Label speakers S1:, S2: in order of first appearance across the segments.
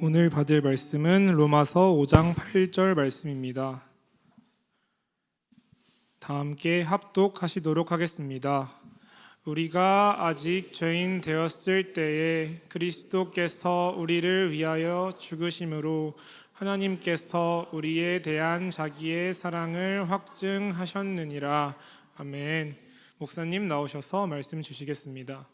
S1: 오늘 받을 말씀은 로마서 5장 8절 말씀입니다. 다 함께 합독하시도록 하겠습니다. 우리가 아직 죄인 되었을 때에 그리스도께서 우리를 위하여 죽으심으로 하나님께서 우리에 대한 자기의 사랑을 확증하셨느니라. 아멘. 목사님 나오셔서 말씀 주시겠습니다.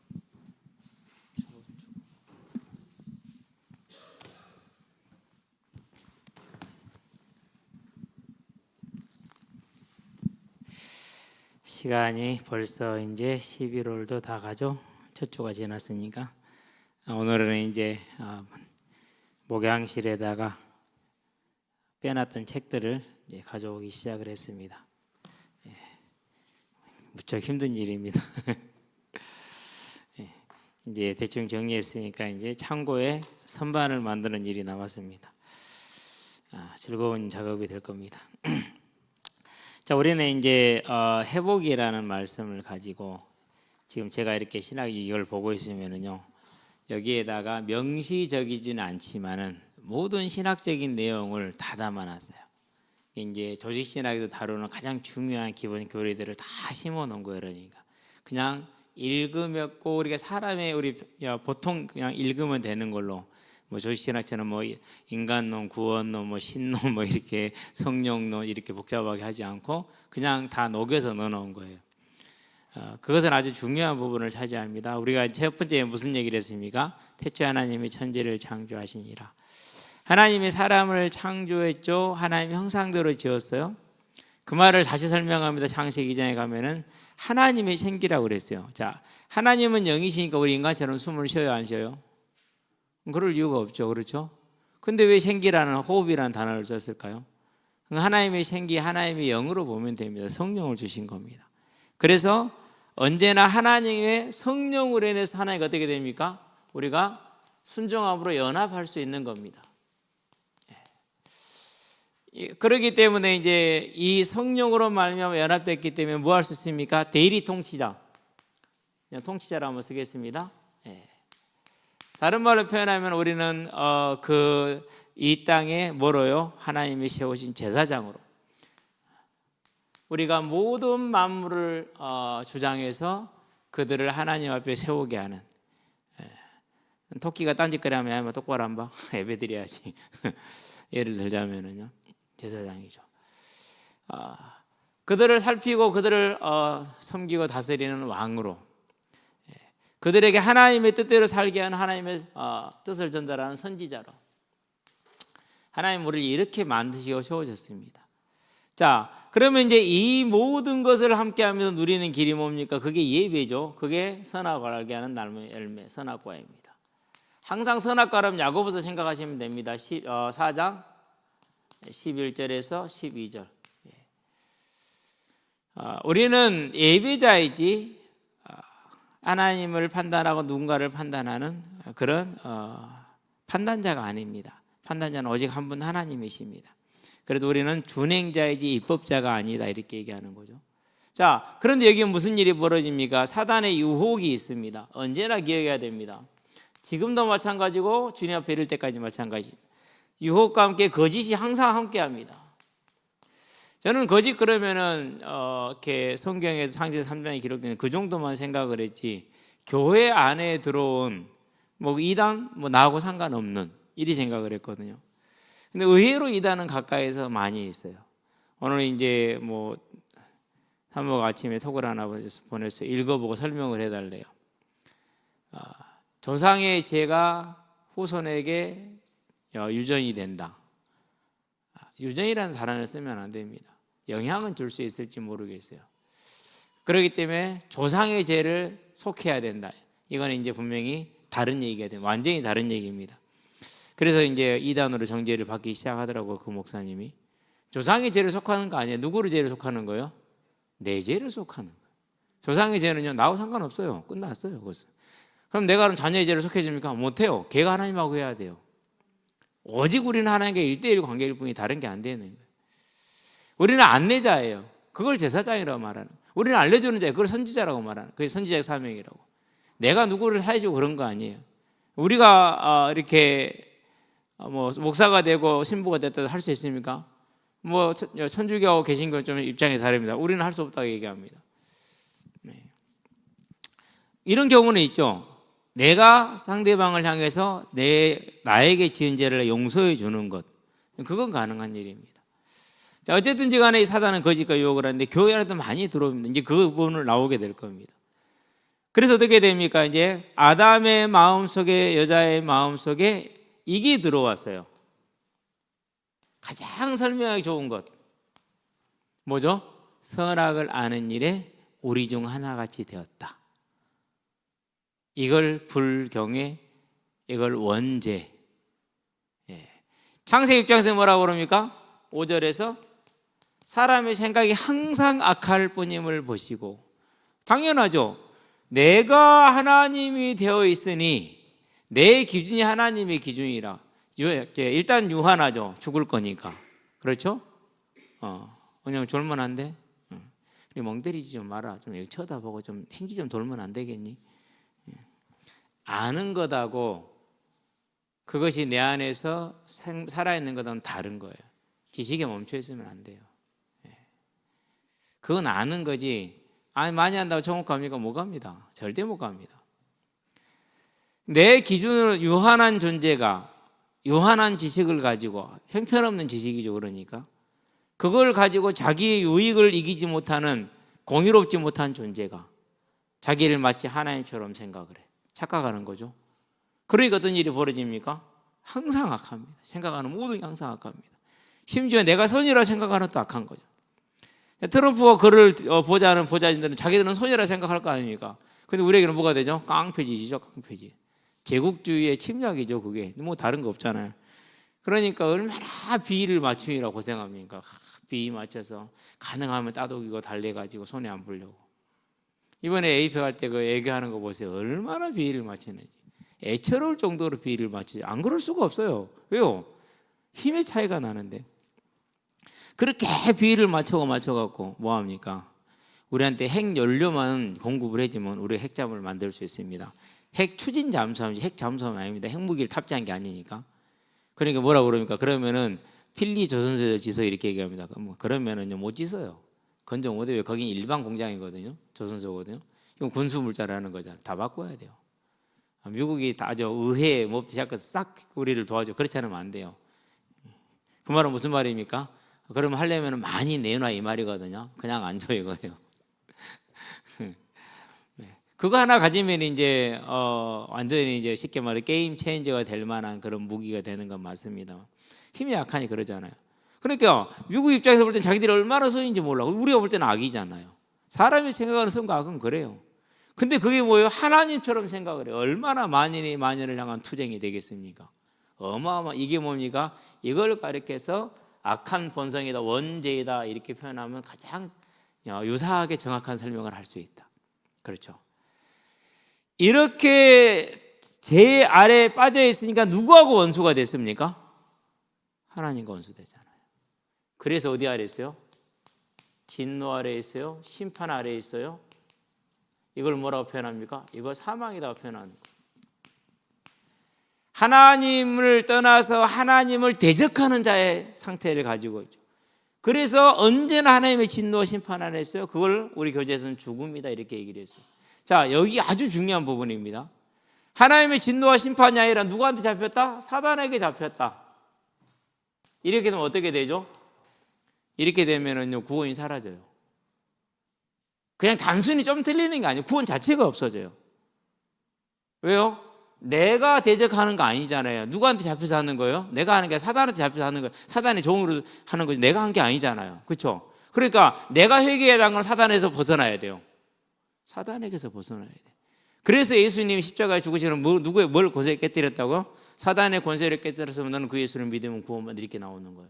S2: 시간이 벌써 이제 11월도 다 가죠. 첫 주가 지났으니까 오늘은 이제 목양실에다가 빼놨던 책들을 이제 가져오기 시작을 했습니다. 무척 힘든 일입니다. 이제 대충 정리했으니까 이제 창고에 선반을 만드는 일이 남았습니다. 즐거운 작업이 될 겁니다. 자, 우리는 이제 회복이라는 말씀을 가지고 지금 제가 이렇게 신학 이걸 보고 있으면은요, 여기에다가 명시적이지는 않지만은 모든 신학적인 내용을 다 담아놨어요. 이제 조직 신학에도 다루는 가장 중요한 기본 교리들을 다 심어놓은 거예요. 그러니까 그냥 읽으면 꼭 우리가 사람의 우리 보통 그냥 읽으면 되는 걸로. 뭐 조직신학처럼 뭐 인간론, 구원론, 뭐 신론, 뭐 이렇게 성령론 이렇게 복잡하게 하지 않고 그냥 다 녹여서 넣어놓은 거예요. 그것은 아주 중요한 부분을 차지합니다. 우리가 첫 번째 무슨 얘기를 했습니까? 태초에 하나님이 천지를 창조하시니라. 하나님이 사람을 창조했죠. 하나님 형상대로 지었어요. 그 말을 다시 설명합니다. 창세기 2장에 가면은 하나님의 생기라고 그랬어요. 자, 하나님은 영이시니까 우리 인간처럼 숨을 쉬어요, 안 쉬어요? 그럴 이유가 없죠. 그렇죠? 근데 왜 생기라는 호흡이라는 단어를 썼을까요? 하나님의 생기, 하나님의 영으로 보면 됩니다. 성령을 주신 겁니다. 그래서 언제나 하나님의 성령으로 인해서 하나님이 어떻게 됩니까? 우리가 순종함으로 연합할 수 있는 겁니다. 그렇기 때문에 이제 이 성령으로 말미암아 연합됐기 때문에 뭐 할 수 있습니까? 대리 통치자. 그냥 통치자로 한번 쓰겠습니다. 다른 말로 표현하면 우리는 이 땅에 뭐로요? 하나님이 세우신 제사장으로 우리가 모든 만물을 주장해서 그들을 하나님 앞에 세우게 하는. 토끼가 딴짓거리하면 똑바로 안 봐. 예배드려야지. 예를 들자면은요, 제사장이죠. 그들을 살피고 그들을 섬기고 다스리는 왕으로, 그들에게 하나님의 뜻대로 살게 하는 하나님의 뜻을 전달하는 선지자로 하나님 우리를 이렇게 만드시고 세우셨습니다. 자, 그러면 이제 이 모든 것을 함께하면서 누리는 길이 뭡니까? 그게 예배죠. 그게 선악과를 알게 하는 나무의 열매, 선악과입니다. 항상 선악과라면 야고보서 생각하시면 됩니다. 4장 11절에서 12절. 우리는 예배자이지 하나님을 판단하고 누군가를 판단하는 그런 판단자가 아닙니다. 판단자는 오직 한 분 하나님이십니다. 그래도 우리는 준행자이지 입법자가 아니다, 이렇게 얘기하는 거죠. 자, 그런데 여기 무슨 일이 벌어집니까? 사단의 유혹이 있습니다. 언제나 기억해야 됩니다. 지금도 마찬가지고 주님 앞에 이를 때까지 마찬가지입니다. 유혹과 함께 거짓이 항상 함께합니다. 저는 거짓 그러면은 이렇게 성경에서 창세기 3장에 기록된 그 정도만 생각을 했지, 교회 안에 들어온 뭐 이단 뭐 나하고 상관없는 이리 생각을 했거든요. 근데 의외로 이단은 가까이서 많이 있어요. 오늘 이제 뭐 사모가 아침에 톡을 하나 보냈어요. 읽어보고 설명을 해달래요. 조상의 죄가 후손에게 유전이 된다. 유전이라는 단어를 쓰면 안 됩니다. 영향은 줄 수 있을지 모르겠어요. 그렇기 때문에 조상의 죄를 속해야 된다. 이건 이제 분명히 다른 얘기가 돼요. 완전히 다른 얘기입니다. 그래서 이제 이단으로 정죄를 받기 시작하더라고요. 그 목사님이. 조상의 죄를 속하는 거 아니에요. 누구를 죄를 속하는 거예요? 내 죄를 속하는 거예요. 조상의 죄는요, 나하고 상관없어요. 끝났어요. 그것은. 그럼 내가 그럼 자녀의 죄를 속해줍니까? 못해요. 걔가 하나님하고 해야 돼요. 오직 우리는 하나님과 1대1 관계일 뿐이 다른 게 안 되는 거예요. 우리는 안내자예요. 그걸 제사장이라고 말하는. 우리는 알려주는 자예요. 그걸 선지자라고 말하는. 그게 선지자의 사명이라고. 내가 누구를 사해주고 그런 거 아니에요. 우리가 이렇게 뭐 목사가 되고 신부가 됐다 할 수 있습니까? 뭐 천주교하고 개신교 좀 입장이 다릅니다. 우리는 할 수 없다고 얘기합니다. 네. 이런 경우는 있죠. 내가 상대방을 향해서 나에게 지은 죄를 용서해 주는 것, 그건 가능한 일입니다. 자, 어쨌든지 간에 이 사단은 거짓과 유혹을 하는데 교회 안에도 많이 들어옵니다. 이제 그 부분을 나오게 될 겁니다. 그래서 어떻게 됩니까? 이제 아담의 마음속에, 여자의 마음속에 이게 들어왔어요. 가장 설명하기 좋은 것 뭐죠? 선악을 아는 일에 우리 중 하나같이 되었다. 이걸 불경에, 이걸 원죄. 창세기 입장에서 뭐라고 그럽니까? 5절에서 사람의 생각이 항상 악할 뿐임을 보시고, 당연하죠. 내가 하나님이 되어 있으니 내 기준이 하나님의 기준이라. 일단 유한하죠. 죽을 거니까. 그렇죠? 그냥 졸면 안 돼? 우리 멍때리지 좀 마라. 좀 여기 쳐다보고 좀 생기 좀 돌면 안 되겠니? 아는 것하고 그것이 내 안에서 살아있는 것은 다른 거예요. 지식에 멈춰 있으면 안 돼요. 그건 아는 거지. 아니 많이 한다고 천국 갑니까? 못 갑니다. 절대 못 갑니다. 내 기준으로 유한한 존재가 유한한 지식을 가지고, 형편없는 지식이죠. 그러니까 그걸 가지고 자기의 유익을 이기지 못하는, 공의롭지 못한 존재가 자기를 마치 하나님처럼 생각을 해. 착각하는 거죠. 그러니까 어떤 일이 벌어집니까? 항상 악합니다. 생각하는 모든 게 항상 악합니다. 심지어 내가 선이라 생각하는 것도 악한 거죠. 트럼프와 그를 보자는 보좌진들은 자기들은 선이라 생각할 거 아닙니까? 근데 우리에게는 뭐가 되죠? 깡패짓이죠. 깡패짓. 제국주의의 침략이죠. 그게 뭐 다른 거 없잖아요. 그러니까 얼마나 비위를 맞추느라 고생합니까? 비위 맞춰서 가능하면 따독이고 달래가지고 손에 안 불려고. 이번에 APEC 할 때 그 얘기하는 거 보세요. 얼마나 비위를 맞추는지. 애처로울 정도로 비위를 맞추지. 안 그럴 수가 없어요. 왜요? 힘의 차이가 나는데. 그렇게 비위를 맞춰갖고 뭐합니까? 우리한테 핵 연료만 공급을 해주면 우리 핵잠을 만들 수 있습니다. 핵 추진 잠수함이지 핵 잠수함 아닙니다. 핵무기를 탑재한 게 아니니까. 그러니까 뭐라고 그럽니까? 그러면은 필리 조선소에서 지서 이렇게 얘기합니다. 그러면은요 못 지서요. 건조 못해요. 거긴 일반 공장이거든요. 조선소거든요. 이건 군수 물자라는 거잖아요. 다 바꿔야 돼요. 미국이 아주 의회 뭐부터 시작해서 싹 우리를 도와줘. 그렇지 않으면 안 돼요. 그 말은 무슨 말입니까? 그러면 하려면 많이 내놔 이 말이거든요. 그냥 안 줘 이거예요. 그거 하나 가지면 이제 완전히 이제 쉽게 말해 게임 체인저가 될 만한 그런 무기가 되는 건 맞습니다. 힘이 약하니 그러잖아요. 그러니까 미국 입장에서 볼 땐 자기들이 얼마나 선인지 몰라. 우리가 볼 때는 악이잖아요. 사람이 생각하는 선과 악은 그래요. 근데 그게 뭐예요? 하나님처럼 생각을 해요. 얼마나 만인이 만인을 향한 투쟁이 되겠습니까? 어마어마. 이게 뭡니까? 이걸 가리켜서 악한 본성이다, 원죄이다 이렇게 표현하면 가장 유사하게 정확한 설명을 할 수 있다. 그렇죠? 이렇게 제 아래에 빠져 있으니까 누구하고 원수가 됐습니까? 하나님과 원수 되잖아요. 그래서 어디 아래 있어요? 진노 아래 있어요? 심판 아래 있어요? 이걸 뭐라고 표현합니까? 이걸 사망이라고 표현하는 거예요. 하나님을 떠나서 하나님을 대적하는 자의 상태를 가지고 있죠. 그래서 언제나 하나님의 진노와 심판 안에 있어요. 그걸 우리 교재에서는 죽음이다 이렇게 얘기를 했어요. 자, 여기 아주 중요한 부분입니다. 하나님의 진노와 심판이 아니라 누구한테 잡혔다? 사단에게 잡혔다. 이렇게 되면 어떻게 되죠? 이렇게 되면은요 구원이 사라져요. 그냥 단순히 좀 틀리는 게 아니에요. 구원 자체가 없어져요. 왜요? 내가 대적하는 거 아니잖아요. 누구한테 잡혀서 하는 거예요? 내가 하는 게 사단한테 잡혀서 하는 거예요. 사단의 종으로 하는 거지 내가 한 게 아니잖아요. 그렇죠? 그러니까 내가 회개해야 하는 건 사단에서 벗어나야 돼요. 사단에게서 벗어나야 돼. 그래서 예수님이 십자가에 죽으시는 누구의 뭘 권세에 깨뜨렸다고요? 사단의 권세를 깨뜨렸으면 너는 그 예수를 믿으면 구원받을 이렇게 나오는 거예요.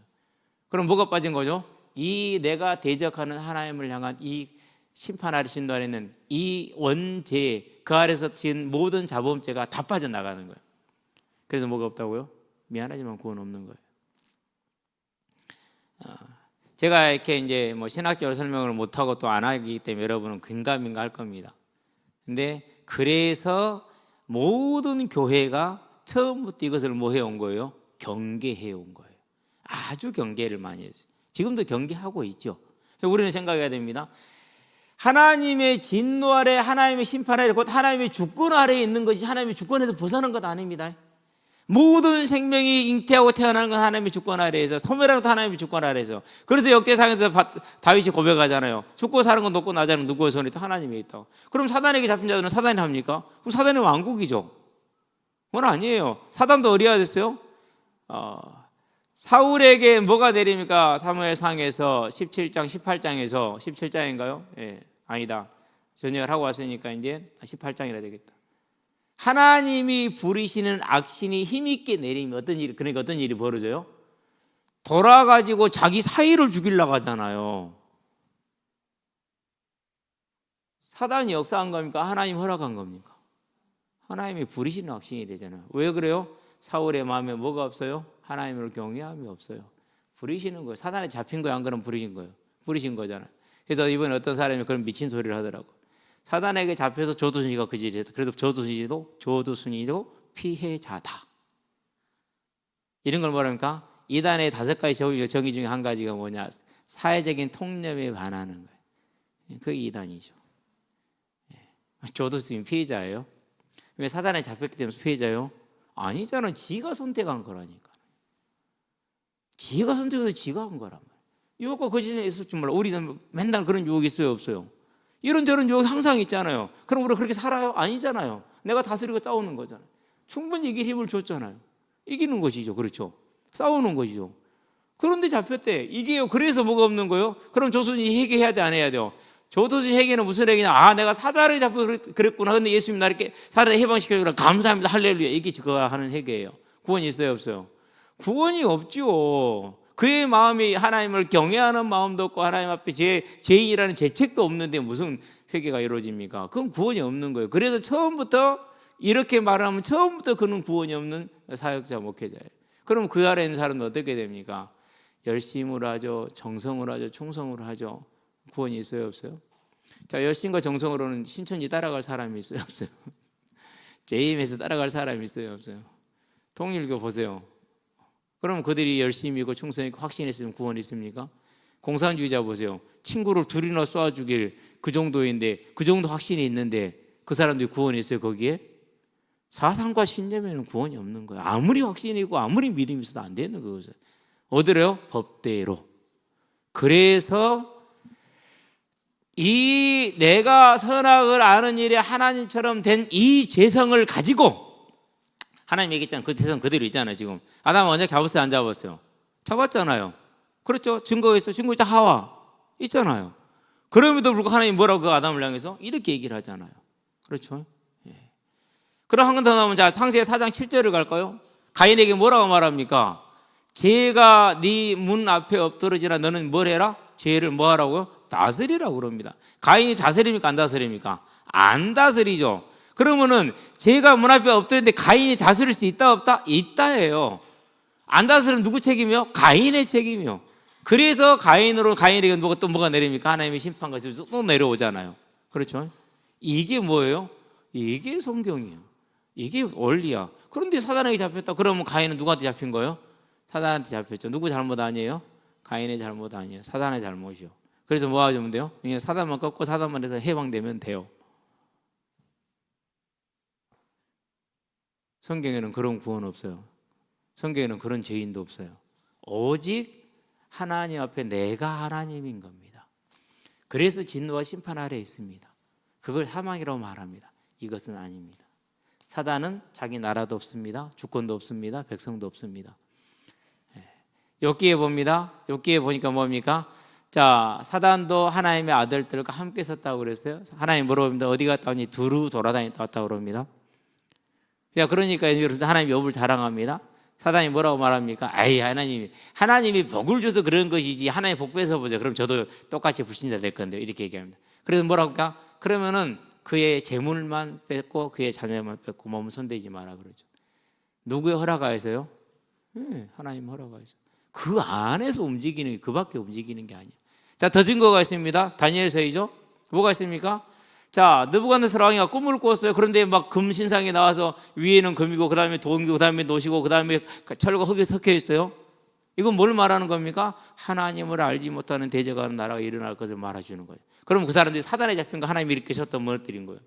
S2: 그럼 뭐가 빠진 거죠? 이 내가 대적하는 하나님을 향한 이 심판 아래 진노 아래 있는 이 원죄 그 아래서 지은 모든 자범죄가 다 빠져나가는 거예요. 그래서 뭐가 없다고요? 미안하지만 구원 없는 거예요. 제가 이렇게 이제 뭐 신학적으로 설명을 못하고 또 안 하기 때문에 여러분은 긴가민가 할 겁니다. 근데 그래서 모든 교회가 처음부터 이것을 뭐 해온 거예요? 경계해 온 거예요. 아주 경계를 많이 했어요. 지금도 경계하고 있죠. 우리는 생각해야 됩니다. 하나님의 진노 아래, 하나님의 심판 아래, 곧 하나님의 주권 아래에 있는 것이 하나님의 주권에서 벗어난 것 아닙니다. 모든 생명이 잉태하고 태어나는 건 하나님의 주권 아래에서, 소멸하는 것도 하나님의 주권 아래에서. 그래서 역대상에서 다윗이 고백하잖아요. 죽고 사는 건 높고 낮아는 누구의 손에 있다? 하나님에 있다. 그럼 사단에게 잡힌 자들은 사단이 합니까? 그럼 사단이 왕국이죠. 그건 아니에요. 사단도 어디가 됐어요? 사울에게 뭐가 내립니까? 사무엘상에서 17장 18장에서 17장인가요? 예, 아니다. 전역을 하고 왔으니까 이제 18장이라 되겠다. 하나님이 부리시는 악신이 힘있게 내리면 어떤 일이, 그러니까 어떤 일이 벌어져요? 돌아가지고 자기 사위를 죽이려고 하잖아요. 사단이 역사한 겁니까? 하나님 허락한 겁니까? 하나님이 부리시는 악신이 되잖아요. 왜 그래요? 사울의 마음에 뭐가 없어요? 하나님을 경외함이 없어요. 부리시는 거예요. 사단에 잡힌 거예요? 안 그러면 부리신 거예요? 부리신 거잖아요. 그래서 이번에 어떤 사람이 그런 미친 소리를 하더라고. 사단에게 잡혀서 조두순이가 그 짓을 했다. 그래도 조두순이도 피해자다. 이런 걸 뭐랍니까? 이단의 5가지 정의 중에 한 가지가 뭐냐? 사회적인 통념에 반하는 거예요. 그게 이단이죠. 조두순이 피해자예요. 왜 사단에 잡혔기 때문에 피해자예요? 아니잖아. 지가 선택한 거라니까. 지가 선택해서 지가 한 거란 말이에요. 유혹과 거짓에 있을 줄 몰라. 우리는 맨날 그런 유혹이 있어요, 없어요? 이런저런 유혹이 항상 있잖아요. 그럼 우리가 그렇게 살아요? 아니잖아요. 내가 다스리고 싸우는 거잖아요. 충분히 이길 힘을 줬잖아요. 이기는 것이죠. 그렇죠? 싸우는 것이죠. 그런데 잡혔대. 이게요. 그래서 뭐가 없는 거예요? 그럼 조수진이 회개해야 돼, 안 해야 돼요? 조수진 회개는 무슨 회개냐? 내가 사단을 잡혀 그랬구나. 근데 예수님 나를 사단을 해방시켜주라. 감사합니다. 할렐루야. 이게 그거 하는 회개예요. 구원이 있어요, 없어요? 구원이 없죠. 그의 마음이 하나님을 경외하는 마음도 없고 하나님 앞에 죄인이라는 죄책도 없는데 무슨 회개가 이루어집니까? 그건 구원이 없는 거예요. 그래서 처음부터 이렇게 말하면 처음부터 그는 구원이 없는 사역자 목회자예요. 그럼 그 아래 있는 사람은 어떻게 됩니까? 열심으로 하죠. 정성으로 하죠. 충성으로 하죠. 구원이 있어요, 없어요? 자, 열심과 정성으로는 신천지 따라갈 사람이 있어요, 없어요? JM에서 따라갈 사람이 있어요, 없어요? 통일교 보세요. 그럼 그들이 열심히고 충성이고 확신했으면 구원이 있습니까? 공산주의자 보세요. 친구를 둘이나 쏴 죽일 그 정도인데, 그 정도 확신이 있는데 그 사람들이 구원이 있어요, 거기에? 사상과 신념에는 구원이 없는 거예요. 아무리 확신이고 아무리 믿음이 있어도 안 되는 그것은. 어디로요? 법대로. 그래서 이 내가 선악을 아는 일에 하나님처럼 된 이 재성을 가지고, 하나님 얘기했잖아요. 그 재성 그대로 있잖아요. 지금 아담 언제 잡았어요, 안 잡았어요? 잡았잖아요. 그렇죠? 증거가 있어. 증거 있자. 하와 있잖아요. 그럼에도 불구하고 하나님 뭐라고 그 아담을 향해서 이렇게 얘기를 하잖아요. 그렇죠? 예. 그럼 한 번 더 나오면 자, 창세기 4장 7절을 갈까요? 가인에게 뭐라고 말합니까? 죄가 네 문 앞에 엎드러지나 너는 뭘 해라? 죄를 뭐 하라고요? 다스리라고 그럽니다. 가인이 다스립니까, 안 다스립니까? 안 다스리죠. 그러면은 죄가 문 앞에 엎드렸는데 가인이 다스릴 수 있다, 없다? 있다예요. 안 다스리면 누구 책임이요? 가인의 책임이요. 그래서 가인에게 뭐가 내립니까? 하나님의 심판과 또 내려오잖아요. 그렇죠? 이게 뭐예요? 이게 성경이에요. 이게 원리야. 그런데 사단에게 잡혔다. 그러면 가인은 누구한테 잡힌 거예요? 사단한테 잡혔죠. 누구 잘못 아니에요? 가인의 잘못 아니에요. 사단의 잘못이요. 그래서 뭐 하면 돼요? 그냥 사단만 꺾고 사단만 해서 해방되면 돼요. 성경에는 그런 구원 없어요. 성경에는 그런 죄인도 없어요. 오직 하나님 앞에 내가 하나님인 겁니다. 그래서 진노와 심판 아래에 있습니다. 그걸 사망이라고 말합니다. 이것은 아닙니다. 사단은 자기 나라도 없습니다. 주권도 없습니다. 백성도 없습니다. 욥기에 봅니다. 욥기에 보니까 뭡니까? 자, 사단도 하나님의 아들들과 함께 섰다고 그랬어요. 하나님 물어봅니다. 어디 갔다 오니? 두루 돌아다녔다 왔다고 그럽니다. 그러니까 하나님이 욥을 자랑합니다. 사단이 뭐라고 말합니까? 아이, 하나님이 복을 줘서 그런 것이지 하나님 복 뺏어보자. 그럼 저도 똑같이 불신자 될 건데 이렇게 얘기합니다. 그래서 뭐라고 할까? 그러면은 그의 재물만 뺏고 그의 자녀만 뺏고 몸을 손대지 마라 그러죠. 누구의 허락하에서요? 네, 하나님 허락하에서. 그 안에서 움직이는 게, 그밖에 움직이는 게 아니에요. 자, 더 증거가 있습니다. 다니엘서이죠. 뭐가 있습니까? 자, 느부갓네살 왕이가 꿈을 꿨어요. 그런데 막 금 신상이 나와서 위에는 금이고 그다음에 동이고 그다음에 노시고 그다음에 철과 흙이 섞여 있어요. 이건 뭘 말하는 겁니까? 하나님을 알지 못하는 대적하는 나라가 일어날 것을 말해주는 거예요. 그럼 그 사람들이 사단에 잡힌 거 하나님이 일으키셨던 무너뜨린 거예요.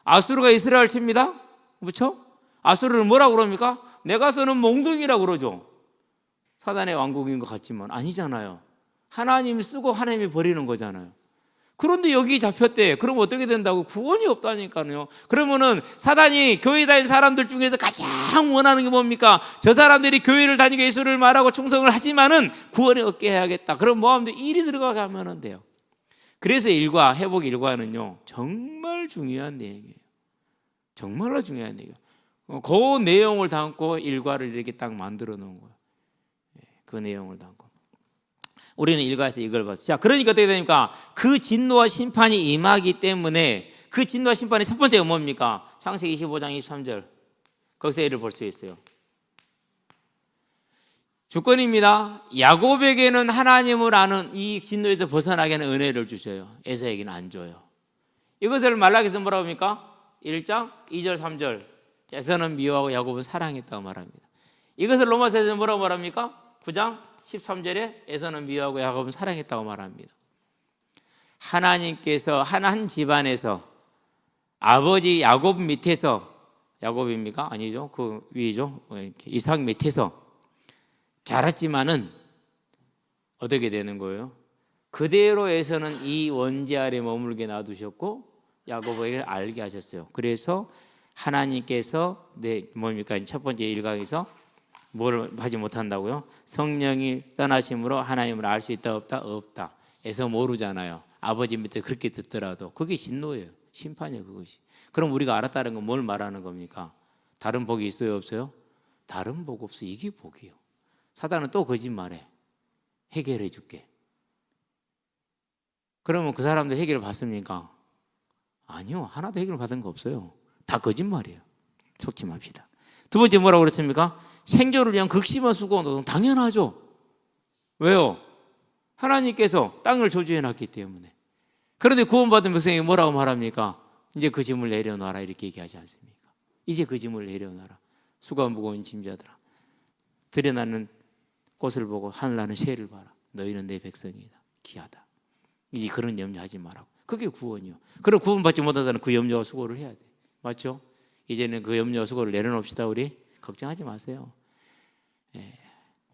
S2: 아수르가 이스라엘 칩니다. 그렇죠? 아수르를 뭐라고 그럽니까? 내가 쓰는 몽둥이라고 그러죠. 사단의 왕국인 것 같지만 아니잖아요. 하나님이 쓰고 하나님이 버리는 거잖아요. 그런데 여기 잡혔대. 그럼 어떻게 된다고? 구원이 없다니까요. 그러면은 사단이 교회 다니는 사람들 중에서 가장 원하는 게 뭡니까? 저 사람들이 교회를 다니고 예수를 말하고 충성을 하지만은 구원을 얻게 해야겠다. 그럼 뭐 하면 돼? 일이 들어가게 하면 돼요. 그래서 일과 회복 일과는요 정말 중요한 내용이에요. 정말로 중요한 내용이에요. 그 내용을 담고 일과를 이렇게 딱 만들어 놓은 거예요. 그 내용을 담고 우리는 일과에서 이걸 봤어요. 자, 그러니까 어떻게 됩니까? 그 진노와 심판이 임하기 때문에 그 진노와 심판의 첫 번째가 뭡니까? 창세기 25장 23절 거기서 이를 볼 수 있어요. 주권입니다. 야곱에게는 하나님을 아는 이 진노에서 벗어나게는 은혜를 주셔요. 에사에게는 안 줘요. 이것을 말라기서 뭐라고 합니까? 1장 2절 3절 에사는 미워하고 야곱은 사랑했다고 말합니다. 이것을 로마서에서 뭐라고 말합니까? 9장 13절에 에사는 미워하고 야곱은 사랑했다고 말합니다. 하나님께서 한 집안에서 아버지 야곱 밑에서 야곱입니까? 아니죠. 그 위죠. 이삭 밑에서 자랐지만은 어떻게 되는 거예요? 그대로 에서는 이 원죄 아래 머물게 놔두셨고 야곱에게 알게 하셨어요. 그래서 하나님께서 뭡니까? 첫 번째 1강에서 뭘 하지 못한다고요? 성령이 떠나심으로 하나님을 알 수 있다 없다? 없다. 에서 모르잖아요. 아버지 밑에 그렇게 듣더라도 그게 진노예요. 심판이에요. 그것이. 그럼 우리가 알았다는 건 뭘 말하는 겁니까? 다른 복이 있어요 없어요? 다른 복 없어요. 이게 복이에요. 사단은 또 거짓말해. 해결해 줄게. 그러면 그 사람도 해결을 받습니까? 아니요. 하나도 해결을 받은 거 없어요. 다 거짓말이에요. 속지 맙시다. 두 번째 뭐라고 그랬습니까? 생존을 위한 극심한 수고 노동. 당연하죠. 왜요? 하나님께서 땅을 저주해 놨기 때문에. 그런데 구원받은 백성이 뭐라고 말합니까? 이제 그 짐을 내려놔라 이렇게 얘기하지 않습니까? 이제 그 짐을 내려놔라. 수고 무거운 짐자들아. 드러나는 꽃을 보고 하늘나는 새를 봐라. 너희는 내 백성이다. 귀하다. 이제 그런 염려하지 말라고. 그게 구원이요. 그럼 구원받지 못하다는 그 염려와 수고를 해야 돼. 맞죠? 이제는 그 염려와 수고를 내려놓읍시다. 우리 걱정하지 마세요.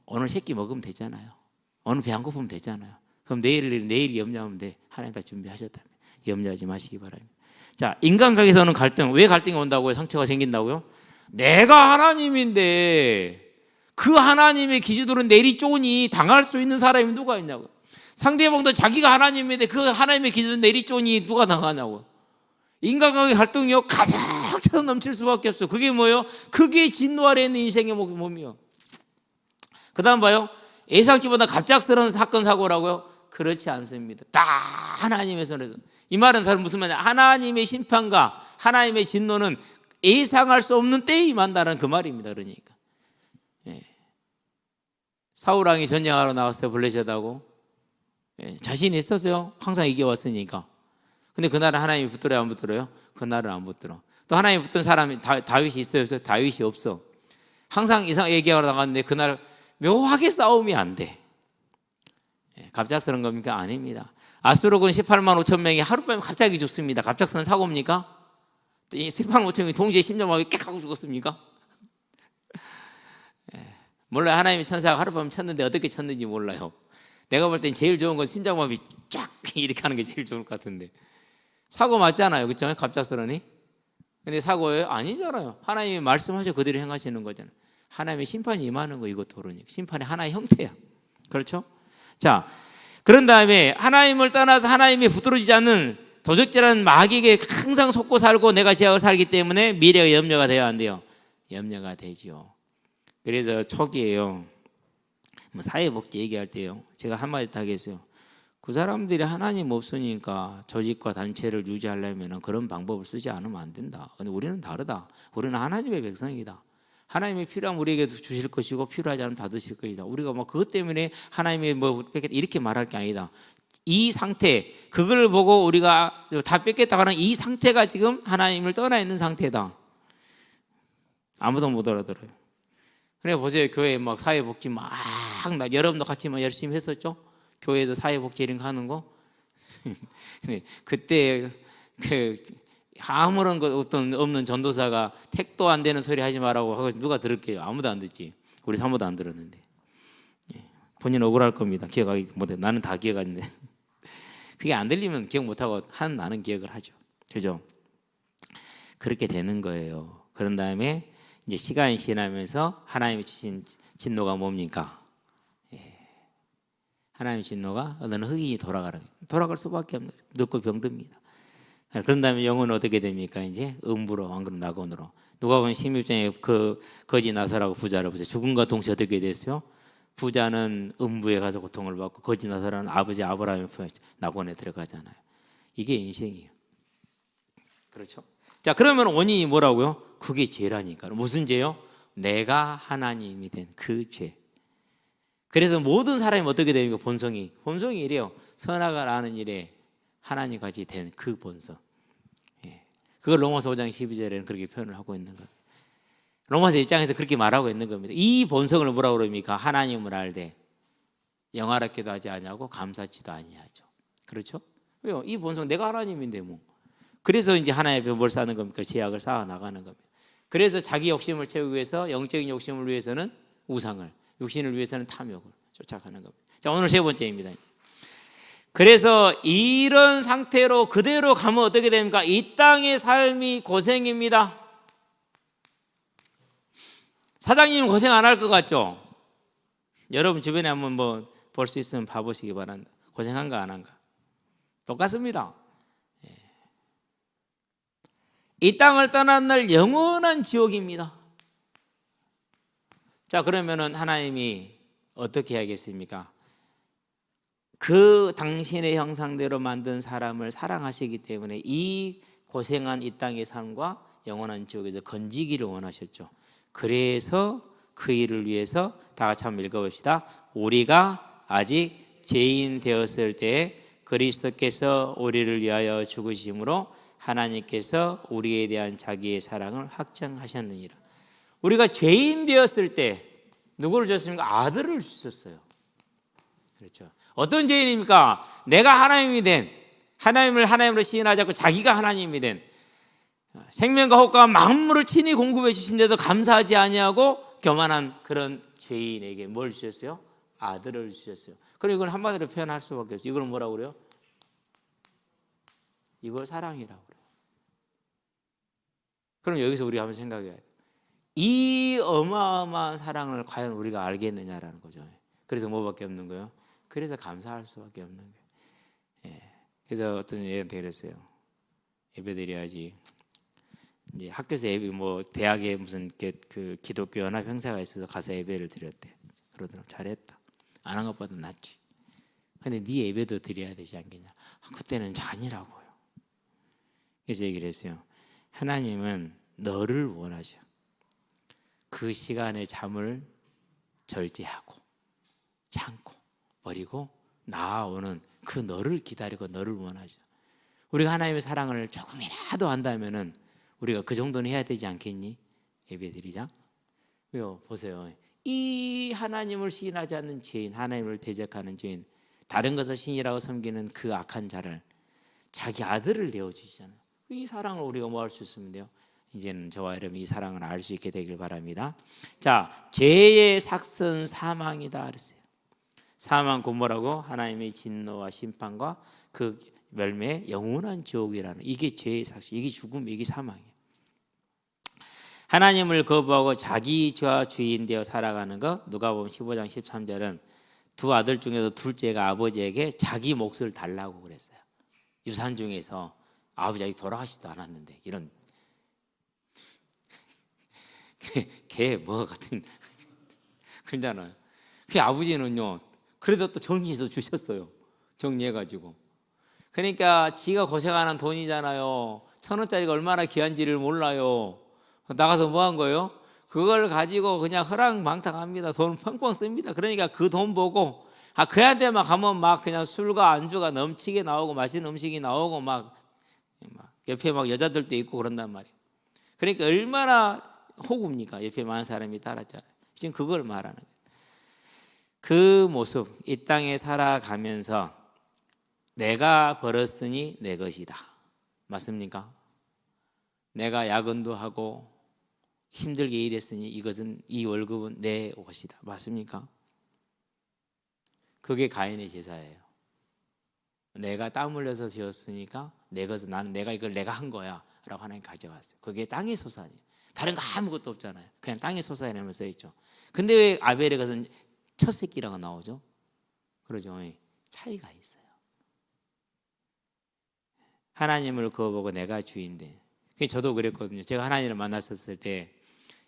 S2: 오늘 새끼 먹으면 되잖아요. 오늘 배 안 고프면 되잖아요. 그럼 내일 염려하면 돼. 하나님 다 준비하셨다면 염려하지 마시기 바랍니다. 자, 인간관계에서 오는 갈등. 왜 갈등이 온다고요? 상처가 생긴다고요? 내가 하나님인데 그 하나님의 기준으로 내리쪼니 당할 수 있는 사람이 누가 있냐고. 상대방도 자기가 하나님인데 그 하나님의 기준으로 내리쪼니 누가 당하냐고. 인간관계 갈등이요 가득 차서 넘칠 수밖에 없어. 그게 뭐예요? 그게 진노 아래 있는 인생의 몸이요. 그 다음 봐요. 예상치보다 갑작스러운 사건 사고라고요? 그렇지 않습니다. 다 하나님의 손에서. 이 말은 무슨 말이냐? 하나님의 심판과 하나님의 진노는 예상할 수 없는 때에 임한다는 그 말입니다. 그러니까 사울 왕이 전쟁하러 나왔을 때 블레셋하고 자신이 있었어요. 항상 이겨왔으니까. 근데 그날은 하나님이 붙들어요 안 붙들어요? 그날은 안 붙들어. 또 하나님이 붙든 사람이 다윗이 있어요 없어요? 다윗이 없어. 항상 이상 얘기하러 나갔는데 그날 묘하게 싸움이 안 돼. 갑작스러운 겁니까? 아닙니다. 아수르군 18만 5천 명이 하룻밤에 갑자기 죽습니다. 갑작스러운 사고입니까? 18만 5천 명이 동시에 심장마비 깨 하고 죽었습니까? 몰라요. 하나님의 천사가 하룻밤 쳤는데 어떻게 쳤는지 몰라요. 내가 볼 땐 제일 좋은 건 심장마비 쫙 이렇게 하는 게 제일 좋을 것 같은데. 사고 맞잖아요. 그렇죠? 갑작스러니. 근데 사고예요? 아니잖아요. 하나님이 말씀하셔 그대로 행하시는 거잖아요. 하나님의 심판이 임하는 거 이거 도르니까. 심판이 하나의 형태야. 그렇죠? 자, 그런 다음에 하나님을 떠나서 하나님이 붙들어지지 않는 도적질하는 마귀에게 항상 속고 살고 내가 제하고 살기 때문에 미래가 염려가 돼야 안 돼요. 염려가 되지요. 그래서 초기에요. 뭐 사회복지 얘기할 때요. 제가 한마디 더 하겠어요. 그 사람들이 하나님 없으니까 조직과 단체를 유지하려면 그런 방법을 쓰지 않으면 안 된다. 근데 우리는 다르다. 우리는 하나님의 백성이다. 하나님이 필요하면 우리에게 주실 것이고 필요하지 않으면 다 드실 것이다. 우리가 뭐 그것 때문에 하나님이 뭐 이렇게 말할 게 아니다. 이 상태, 그걸 보고 우리가 다 뺏겠다고 하는 이 상태가 지금 하나님을 떠나 있는 상태다. 아무도 못 알아들어요. 그래 보세요. 교회 막 사회복지 막 여러분도 같이 막 열심히 했었죠. 교회에서 사회복지 이런 거 하는 거. 그때 그 아무런 것 없는 전도사가 택도 안 되는 소리 하지 말라고 하고 누가 들을게요? 아무도 안 듣지. 우리 사모도 안 들었는데. 본인 억울할 겁니다. 기억하기 못해. 나는 다 기억하는데. 그게 안 들리면 기억 못하고 한 나는 기억을 하죠. 그죠? 그렇게 되는 거예요. 그런 다음에 이제 시간이 지나면서 하나님이 주신 진노가 뭡니까? 하나님의 진노가 너는 흑인이 돌아갈 수밖에 없는 늙고 병듭니다. 그런 다음에 영혼은 어떻게 됩니까? 이제 음부로 왕그럼 낙원으로. 누가복음 16장에 그 거지 나사라고 부자를 보세요. 죽음과 동시에 어떻게 됐어요? 부자는 음부에 가서 고통을 받고 거지 나사라는 아버지 아브라함의 낙원에 들어가잖아요. 이게 인생이에요. 그렇죠? 자, 그러면 원인이 뭐라고요? 그게 죄라니까. 무슨 죄요? 내가 하나님이 된 그 죄. 그래서 모든 사람이 어떻게 됩니까? 본성이 이래요. 선악을 아는 일에 하나님 같이 된 그 본성. 그걸 로마서 5장 12절에는 그렇게 표현을 하고 있는 겁니다. 로마서 1장에서 그렇게 말하고 있는 겁니다. 이 본성을 뭐라고 그럽니까? 하나님을 알되 영화롭게도 하지 아니하고 감사치도 아니하죠. 그렇죠? 왜요? 이 본성 내가 하나님인데 뭐. 그래서 이제 하나님 앞에 뭘 쌓는 겁니까? 제약을 쌓아 나가는 겁니다. 그래서 자기 욕심을 채우기 위해서 영적인 욕심을 위해서는 우상을, 육신을 위해서는 탐욕을 쫓아가는 겁니다. 자, 오늘 세 번째입니다. 그래서 이런 상태로 그대로 가면 어떻게 됩니까? 이 땅의 삶이 고생입니다. 사장님 고생 안 할 것 같죠? 여러분 주변에 한번 뭐 볼 수 있으면 봐보시기 바랍니다. 고생한가 안 한가? 똑같습니다. 이 땅을 떠난 날 영원한 지옥입니다. 자, 그러면은 하나님이 어떻게 해야겠습니까? 그 당신의 형상대로 만든 사람을 사랑하시기 때문에 이 고생한 이 땅의 삶과 영원한 지옥에서 건지기를 원하셨죠. 그래서 그 일을 위해서 다 같이 한번 읽어봅시다. 우리가 아직 죄인 되었을 때 그리스도께서 우리를 위하여 죽으심으로 하나님께서 우리에 대한 자기의 사랑을 확증하셨느니라. 우리가 죄인 되었을 때 누구를 주셨습니까? 아들을 주셨어요. 그렇죠. 어떤 죄인입니까? 내가 하나님이 된, 하나님을 하나님으로 시인하지 않고 자기가 하나님이 된, 생명과 호흡과 만물을 친히 공급해 주신데도 감사하지 아니하고 교만한 그런 죄인에게 뭘 주셨어요? 아들을 주셨어요. 그럼 이걸 한마디로 표현할 수밖에 없어요. 이걸 뭐라고 그래요? 이걸 사랑이라고 그래요. 그럼 여기서 우리가 한번 생각해야 돼요. 이 어마어마한 사랑을 과연 우리가 알겠느냐라는 거죠. 그래서 뭐밖에 없는 거예요? 그래서 감사할 수밖에 없는 거예요. 그래서 어떤 애한테 그랬어요. 예배드려야지. 이제 학교에서 예배, 뭐 대학에 무슨 그 기독교 연합 행사가 있어서 가서 예배를 드렸대. 그러더라고. 잘했다. 안 한 것보다 낫지. 근데 네 예배도 드려야 되지 않겠냐? 그때는 아니라고요. 그래서 얘기를 했어요. 하나님은 너를 원하셔. 그 시간에 잠을 절제하고 참고 버리고 나아오는 그 너를 기다리고 너를 원하죠. 우리가 하나님의 사랑을 조금이라도 안다면은 우리가 그 정도는 해야 되지 않겠니? 예배드리자. 왜요? 보세요. 이 하나님을 시인하지 않는 죄인, 하나님을 대적하는 죄인, 다른 것을 신이라고 섬기는 그 악한 자를 자기 아들을 내어주시잖아요. 이 사랑을 우리가 뭐 할 수 있으면 돼요? 이제는 저와 여러분 이 사랑을 알 수 있게 되길 바랍니다. 자, 죄의 삭은 사망이다 그랬어요. 사망 곧 뭐라고? 하나님의 진노와 심판과 그 멸매의 영원한 지옥이라는, 이게 죄의 삭시, 이게 죽음, 이게 사망이에요. 하나님을 거부하고 자기 죄와 주인 되어 살아가는 것. 누가복음 15장 13절은 두 아들 중에서 둘째가 아버지에게 자기 몫을 달라고 그랬어요. 유산 중에서 아버지 돌아가시지도 않았는데 이런 개 뭐 같은 그러잖아요. 그 아버지는요 그래도 또 정리해서 주셨어요. 정리해가지고. 그러니까 지가 고생하는 돈이잖아요. 1,000원짜리가 얼마나 귀한지를 몰라요. 나가서 뭐 한 거예요? 그걸 가지고 그냥 허랑방탕합니다. 돈 펑펑 씁니다. 그러니까 그 돈 보고 그한테만 가면 막 그냥 술과 안주가 넘치게 나오고 맛있는 음식이 나오고 막 옆에 막 여자들도 있고 그런단 말이에요. 그러니까 얼마나 호구입니까? 옆에 많은 사람이 따랐잖아요. 지금 그걸 말하는 거예요. 그 모습, 이 땅에 살아가면서 내가 벌었으니 내 것이다. 맞습니까? 내가 야근도 하고 힘들게 일했으니 이 월급은 내 것이다. 맞습니까? 그게 가인의 제사예요. 내가 땀 흘려서 지었으니까 내 것은 내가 이걸 내가 한 거야 라고 하나님 가져갔어요. 그게 땅의 소산이에요. 다른 거 아무것도 없잖아요. 그냥 땅의 소산이라면 써있죠. 근데 왜 아벨의 것은 첫 새끼라고 나오죠? 그러죠. 차이가 있어요. 하나님을 거부하고 내가 주인데, 저도 그랬거든요. 제가 하나님을 만났었을 때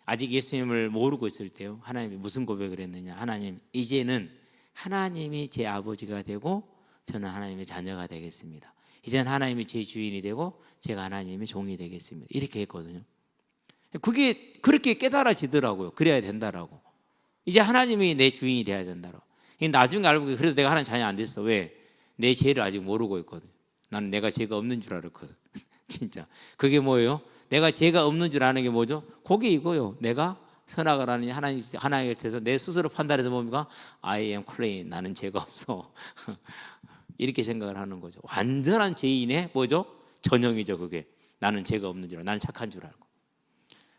S2: 아직 예수님을 모르고 있을 때요, 하나님이 무슨 고백을 했느냐. 하나님, 이제는 하나님이 제 아버지가 되고 저는 하나님의 자녀가 되겠습니다. 이제는 하나님이 제 주인이 되고 제가 하나님의 종이 되겠습니다. 이렇게 했거든요. 그게 그렇게 깨달아지더라고요. 그래야 된다라고. 이제 하나님이 내 주인이 돼야 된다라고. 나중에 알고, 그래서 내가 하나님 자녀 안 됐어. 왜? 내 죄를 아직 모르고 있거든. 나는 내가 죄가 없는 줄 알았거든. 진짜. 그게 뭐예요? 내가 죄가 없는 줄 아는 게 뭐죠? 그게 이거요. 내가 선악을 하느니 하나님 곁에서 내 스스로 판단해서 뭡니까? I am clean. 나는 죄가 없어. 이렇게 생각을 하는 거죠. 완전한 죄인의 뭐죠? 전형이죠. 그게. 나는 죄가 없는 줄 알고, 나는 착한 줄 알고.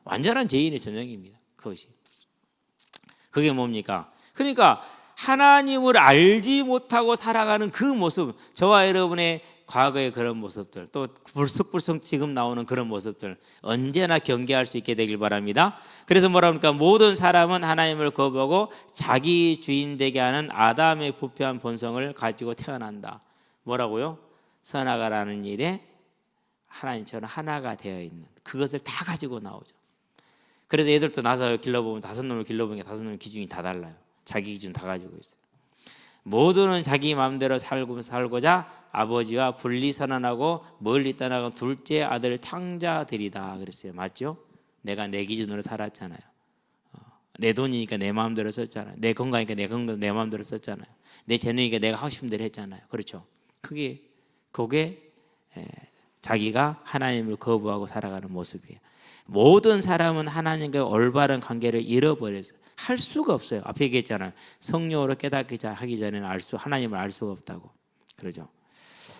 S2: 완전한 죄인의 전형입니다. 그것이. 그게 뭡니까? 그러니까 하나님을 알지 못하고 살아가는 그 모습, 저와 여러분의 과거의 그런 모습들, 또 불쑥불쑥 지금 나오는 그런 모습들 언제나 경계할 수 있게 되길 바랍니다. 그래서 뭐라 합니까? 모든 사람은 하나님을 거부하고 자기 주인 되게 하는 아담의 부패한 본성을 가지고 태어난다. 뭐라고요? 선악을 일에 하나님처럼 하나가 되어 있는, 그것을 다 가지고 나오죠. 그래서 애들도 나서 길러보면 5놈을 길러보니까 5놈의 기준이 다 달라요. 자기 기준 다 가지고 있어요. 모두는 자기 마음대로 살고자 아버지와 분리 선언하고 멀리 떠나간 둘째 아들 탕자들이다 그랬어요. 맞죠? 내가 내 기준으로 살았잖아요. 내 돈이니까 내 마음대로 썼잖아요. 내 건강이니까 내 마음대로 썼잖아요. 내 재능이니까 내가 하고 싶은 대로 했잖아요. 그렇죠? 그게 자기가 하나님을 거부하고 살아가는 모습이에요. 모든 사람은 하나님과 올바른 관계를 잃어버려서 할 수가 없어요. 앞에 얘기했잖아요. 성령으로 깨닫기 하기 전에는 하나님을 알 수가 없다고. 그러죠.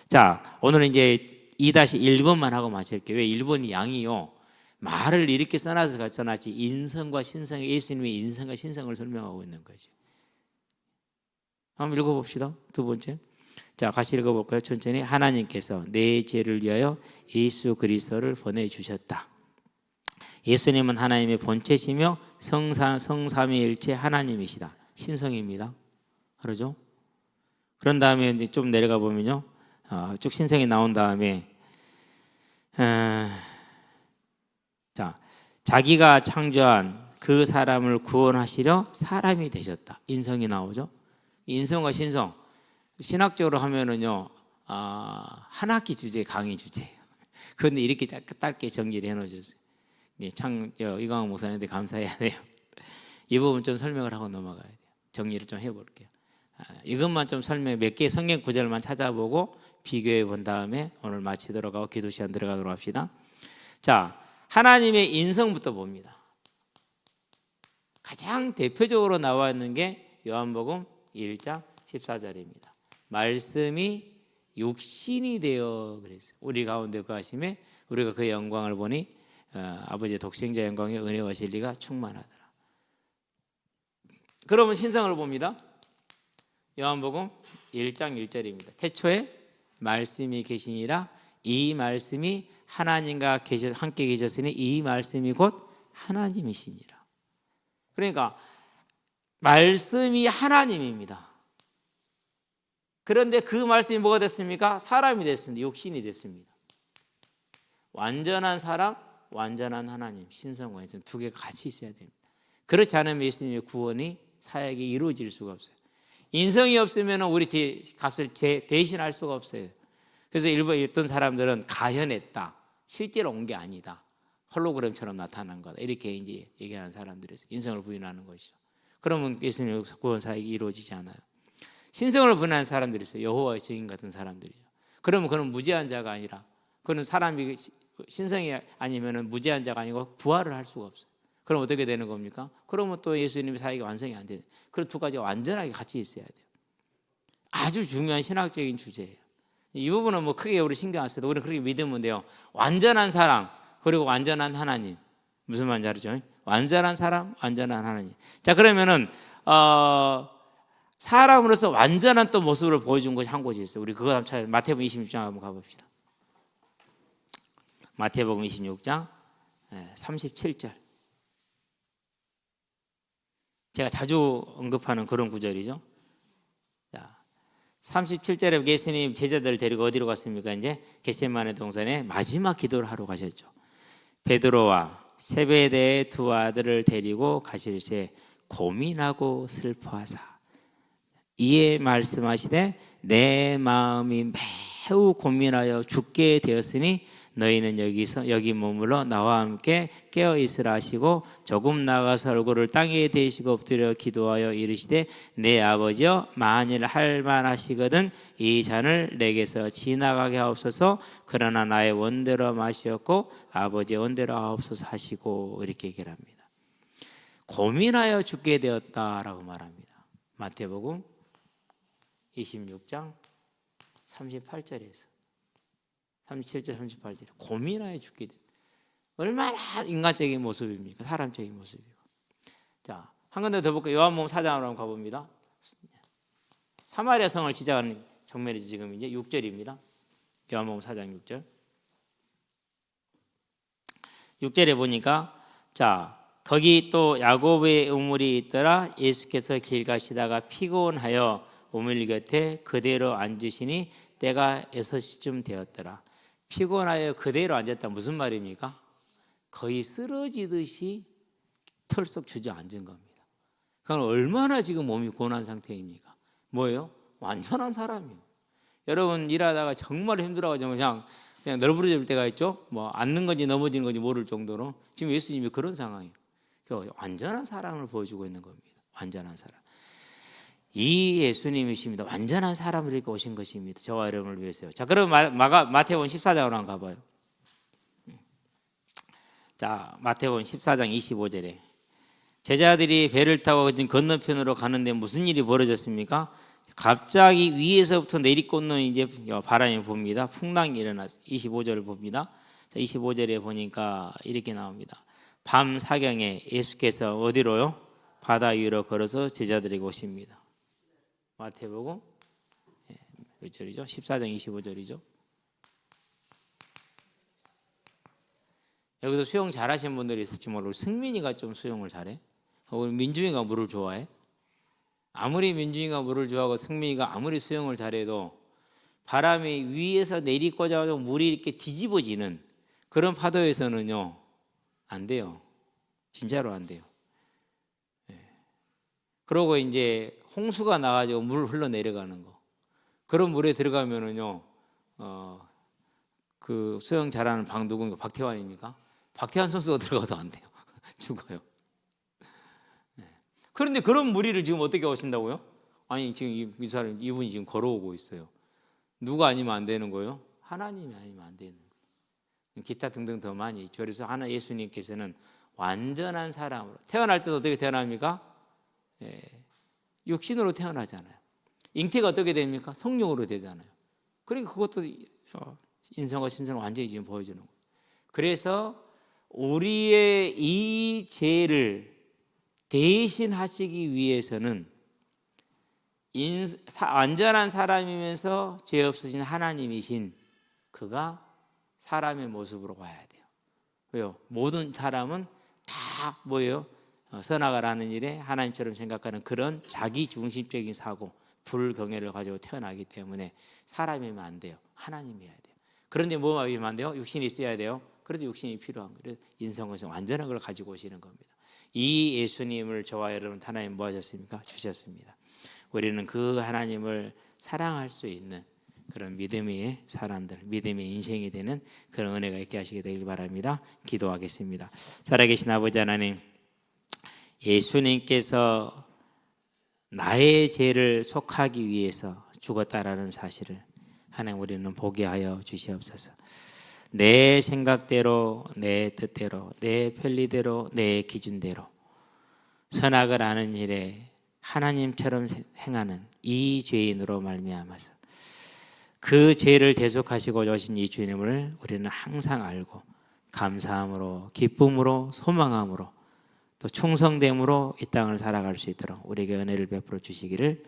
S2: 자, 오늘은 이제 2-1번만 하고 마칠게요. 왜 1번이 양이요, 말을 이렇게 써놨지 인성과 신성, 예수님의 인성과 신성을 설명하고 있는 거죠. 한번 읽어봅시다. 두 번째. 자, 같이 읽어볼까요? 천천히. 하나님께서 내 죄를 위하여 예수 그리스도를 보내주셨다. 예수님은 하나님의 본체시며 성삼위일체 하나님이시다. 신성입니다. 그러죠? 그런 다음에 이제 좀 내려가 보면요, 쭉 신성이 나온 다음에 자, 자기가 창조한 그 사람을 구원하시려 사람이 되셨다. 인성이 나오죠? 인성과 신성, 신학적으로 하면은요, 한 학기 주제, 강의 주제예요. 그런데 이렇게 짧게 정리를 해놓으셨어요. 이광호 목사님한테 감사해야 돼요. 이 부분 좀 설명을 하고 넘어가야 돼요. 정리를 좀 해볼게요. 이것만 좀 몇 개 성경 구절만 찾아보고 비교해 본 다음에 오늘 마치도록 하고 기도 시간 들어가도록 합시다. 자, 하나님의 인성부터 봅니다. 가장 대표적으로 나와 있는 게 요한복음 1장 14절입니다. 말씀이 육신이 되어 그랬어요. 우리 가운데 거하심에 우리가 그의 영광을 보니 아버지의 독생자 영광의 은혜와 진리가 충만하더라. 그러면 신성을 봅니다. 요한복음 1장 1절입니다. 태초에 말씀이 계시니라. 이 말씀이 하나님과 함께 계셨으니 이 말씀이 곧 하나님이시니라. 그러니까 말씀이 하나님입니다. 그런데 그 말씀이 뭐가 됐습니까? 사람이 됐습니다. 육신이 됐습니다. 완전한 사람, 완전한 하나님, 신성과 인성 두 개가 같이 있어야 됩니다. 그렇지 않으면 예수님의 구원이 사역이 이루어질 수가 없어요. 인성이 없으면 우리 값을 대신할 수가 없어요. 그래서 일본 어떤 사람들은 가현했다, 실제로 온 게 아니다, 홀로그램처럼 나타난 거다, 이렇게 이제 얘기하는 사람들이 있어요. 인성을 부인하는 것이죠. 그러면 예수님의 구원 사역이 이루어지지 않아요. 신성을 분하는 사람들이 있어요. 여호와의 증인 같은 사람들이죠. 그러면 그는 무죄한 자가 아니라, 그는 사람이 신성이 아니면 무죄한 자가 아니고 부활을 할 수가 없어요. 그럼 어떻게 되는 겁니까? 그러면 또 예수님의 사역이 완성이 안 돼요. 그 두 가지가 완전하게 같이 있어야 돼요. 아주 중요한 신학적인 주제예요. 이 부분은 뭐 크게 우리 신경 안 써도 우리는 그렇게 믿으면 돼요. 완전한 사랑 그리고 완전한 하나님. 무슨 말인지 알죠? 완전한 사랑, 완전한 하나님. 자, 그러면은 사람으로서 완전한 또 모습을 보여준 것이 한 곳이 있어요. 우리 그거 한번 찾아요. 마태복음 26장 한번 가봅시다. 마태복음 26장 37절. 제가 자주 언급하는 그런 구절이죠. 자, 37절에 예수님 제자들을 데리고 어디로 갔습니까? 이제 겟세마네 동산에 마지막 기도를 하러 가셨죠. 베드로와 세베대의 두 아들을 데리고 가실새 고민하고 슬퍼하사 이에 말씀하시되 내 마음이 매우 고민하여 죽게 되었으니 너희는 여기 머물러 나와 함께 깨어 있으라 하시고 조금 나가서 얼굴을 땅에 대시고 엎드려 기도하여 이르시되 내 아버지여 만일 할 만하시거든 이 잔을 내게서 지나가게 하옵소서. 그러나 나의 원대로 마시었고 아버지의 원대로 하옵소서 하시고 이렇게 얘기를 합니다. 고민하여 죽게 되었다라고 말합니다. 마태복음 26장 38절에서 37절 38절 고민하여 죽게 돼. 얼마나 인간적인 모습입니까? 사람적인 모습이고. 자, 한 군데 더 볼까요? 요한복음 4장으로 한번 가봅니다. 사마리아 성을 지나가는 정면이죠. 지금 이제 6절입니다. 요한복음 4장 6절. 6절에 보니까 자, 거기 또 야곱의 우물이 있더라. 예수께서 길 가시다가 피곤하여 우물 곁에 그대로 앉으시니 때가 6시쯤 되었더라. 피곤하여 그대로 앉았다 무슨 말입니까? 거의 쓰러지듯이 털썩 주저앉은 겁니다. 그럼 얼마나 지금 몸이 고난 상태입니까? 뭐예요? 완전한 사람이에요. 여러분 일하다가 정말 힘들어가지고 그냥 널브러질 때가 있죠. 뭐 앉는 건지 넘어지는 건지 모를 정도로 지금 예수님이 그런 상황이에요. 완전한 사람을 보여주고 있는 겁니다. 완전한 사람. 이 예수님이십니다. 완전한 사람을 이렇게 오신 것입니다. 저와 여러분을 위해서요. 자, 그럼 마태복음 14장으로 한번 가봐요. 자, 마태복음 14장 25절에 제자들이 배를 타고 건너편으로 가는데 무슨 일이 벌어졌습니까? 갑자기 위에서부터 내리꽂는 이제 바람이 봅니다. 풍랑이 일어났어요. 25절을 봅니다. 자, 25절에 보니까 이렇게 나옵니다. 밤 사경에 예수께서 어디로요? 바다 위로 걸어서 제자들에게 오십니다. 마태복음 몇 절이죠? 14장 25절이죠. 여기서 수영 잘하시는 분들이 있을지 모르고 승민이가 좀 수영을 잘해? 우리 민준이가 물을 좋아해? 아무리 민준이가 물을 좋아하고 승민이가 아무리 수영을 잘해도 바람이 위에서 내리꽂아서 물이 이렇게 뒤집어지는 그런 파도에서는요 안 돼요. 진짜로 안 돼요. 그러고 이제 홍수가 나가지고 물 흘러 내려가는 거. 그런 물에 들어가면은요, 그 수영 잘하는 누구입니까? 박태환입니까? 박태환 선수가 들어가도 안 돼요. 죽어요. 그런데 그런 무리를 지금 어떻게 오신다고요? 아니 지금 이 사람 이분이 지금 걸어오고 있어요. 누가 아니면 안 되는 거예요? 하나님이 아니면 안 되는 거예요. 기타 등등 더 많이 있죠. 그래서 예수님께서는 완전한 사람으로 태어날 때도 어떻게 태어납니까? 육신으로 태어나잖아요. 잉태가 어떻게 됩니까? 성령으로 되잖아요. 그러니까 그것도 인성과 신성을 완전히 지금 보여주는 거예요. 그래서 우리의 이 죄를 대신하시기 위해서는 완전한 사람이면서 죄 없으신 하나님이신 그가 사람의 모습으로 와야 돼요. 왜요? 모든 사람은 다 뭐예요? 선악을 일에 하나님처럼 생각하는 그런 자기 중심적인 사고, 불경외를 가지고 태어나기 때문에 사람이면 안 돼요. 하나님이어야 돼요. 그런데 뭐가 안 돼요? 육신이 있어야 돼요. 그래서 육신이 필요한 거예요. 인성에서 완전한 걸 가지고 오시는 겁니다. 이 예수님을 저와 여러분 하나님 뭐 하셨습니까? 주셨습니다. 우리는 그 하나님을 사랑할 수 있는 그런 믿음의 사람들, 믿음의 인생이 되는 그런 은혜가 있게 하시게 되길 바랍니다. 기도하겠습니다. 살아계신 아버지 하나님, 예수님께서 나의 죄를 속하기 위해서 죽었다라는 사실을 하나님 우리는 보게 하여 주시옵소서. 내 생각대로, 내 뜻대로, 내 편리대로, 내 기준대로 선악을 아는 일에 하나님처럼 행하는 이 죄인으로 말미암아서 그 죄를 대속하시고 오신 이 주님을 우리는 항상 알고 감사함으로, 기쁨으로, 소망함으로 또 충성됨으로 이 땅을 살아갈 수 있도록 우리에게 은혜를 베풀어 주시기를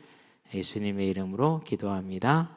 S2: 예수님의 이름으로 기도합니다.